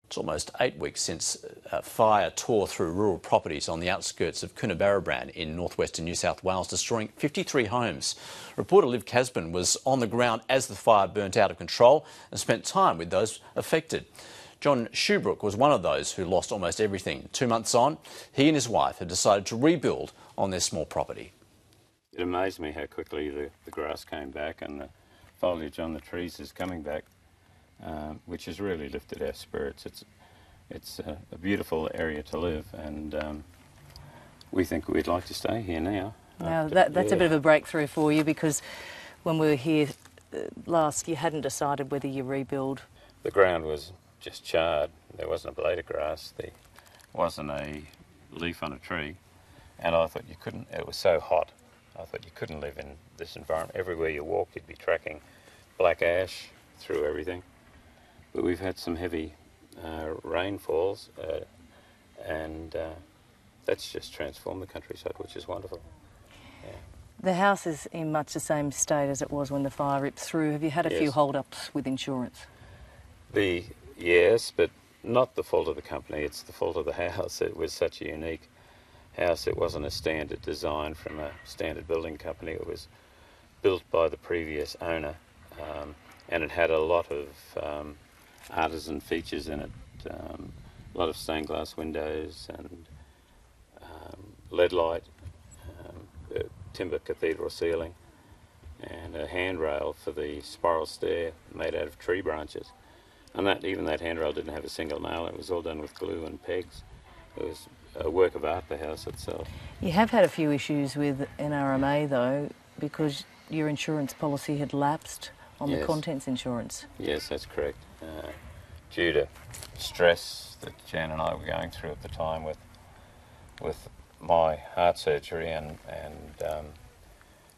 It's almost 8 weeks since a fire tore through rural properties on the outskirts of Coonabarabran in northwestern New South Wales, destroying 53 homes. Reporter Liv Casbin was on the ground as the fire burnt out of control and spent time with those affected. John Shobbrook was one of those who lost almost everything. 2 months on, he and his wife have decided to rebuild on their small property. It amazed me how quickly the grass came back and the foliage on the trees is coming back. Which has really lifted our spirits. It's a beautiful area to live, and we think we'd like to stay here now. Now that's a bit of a breakthrough for you, because when we were here last, you hadn't decided whether you rebuild. The ground was just charred. There wasn't a blade of grass. There wasn't a leaf on a tree, and I thought you couldn't. It was so hot. I thought you couldn't live in this environment. Everywhere you walk, you'd be tracking black ash through everything. But we've had some heavy rainfalls, and that's just transformed the countryside, which is wonderful. Yeah. The house is in much the same state as it was when the fire ripped through. Have you had a few hold-ups with insurance? Yes, but not the fault of the company, it's the fault of the house. It was such a unique house. It wasn't a standard design from a standard building company. It was built by the previous owner, and it had a lot of artisan features in it, a lot of stained glass windows and lead light, timber cathedral ceiling, and a handrail for the spiral stair made out of tree branches. And even that handrail didn't have a single nail. It was all done with glue and pegs. It was a work of art, the house itself. You have had a few issues with NRMA though, because your insurance policy had lapsed on the contents insurance. Yes, that's correct. Due to stress that Jan and I were going through at the time with my heart surgery, and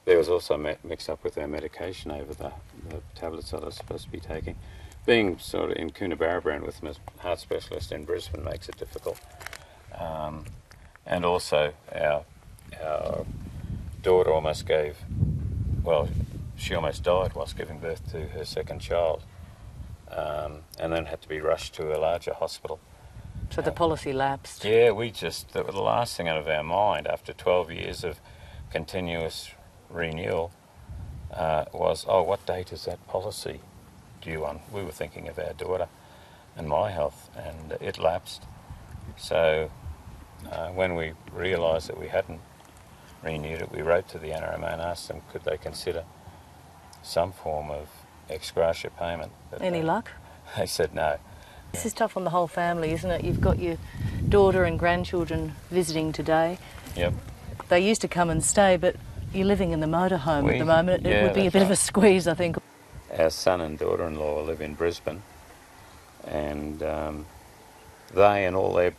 there was also mixed up with our medication over the tablets that I was supposed to be taking. Being sort of in Coonabarabran with my heart specialist in Brisbane makes it difficult. And also our daughter she almost died whilst giving birth to her second child, and then had to be rushed to a larger hospital. So the policy lapsed? Yeah, the last thing out of our mind after 12 years of continuous renewal was, what date is that policy due on? We were thinking of our daughter and my health, and it lapsed. So when we realised that we hadn't renewed it, we wrote to the NRMA and asked them could they consider some form of ex gratia payment. Any luck? They said no. This is tough on the whole family, isn't it? You've got your daughter and grandchildren visiting today. Yep. They used to come and stay, but you're living in the motorhome at the moment. It would be a bit of a squeeze, I think. Our son and daughter-in-law live in Brisbane, and they and all their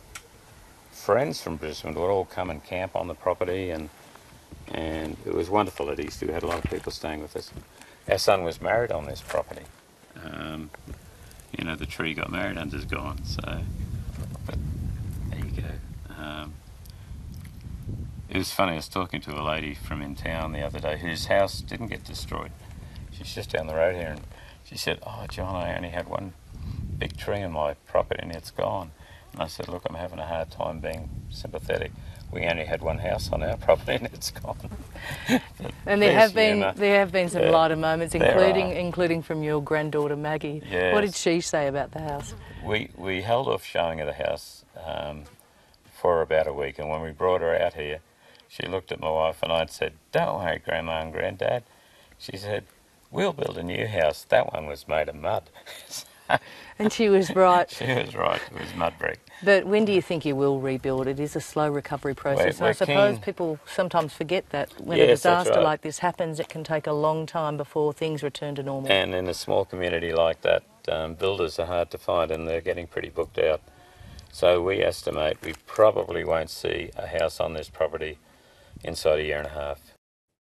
friends from Brisbane would all come and camp on the property, and it was wonderful at Easter. We had a lot of people staying with us. Our son was married on this property. The tree got married and is gone, so, but there you go. It was funny, I was talking to a lady from in town the other day whose house didn't get destroyed. She's just down the road here, and she said, John, I only had one big tree on my property and it's gone. And I said, look, I'm having a hard time being sympathetic. We only had one house on our property and it's gone. And there have been some lighter moments, including from your granddaughter Maggie. Yes. What did she say about the house? We held off showing her the house for about a week, and when we brought her out here, she looked at my wife and I'd said, don't worry, Grandma and Granddad. She said, we'll build a new house. That one was made of mud. And she was right. She was right. It was mud brick. But when do you think you will rebuild? It is a slow recovery process. I suppose people sometimes forget that when a disaster like this happens, it can take a long time before things return to normal. And in a small community like that, builders are hard to find and they're getting pretty booked out. So we estimate we probably won't see a house on this property inside a year and a half.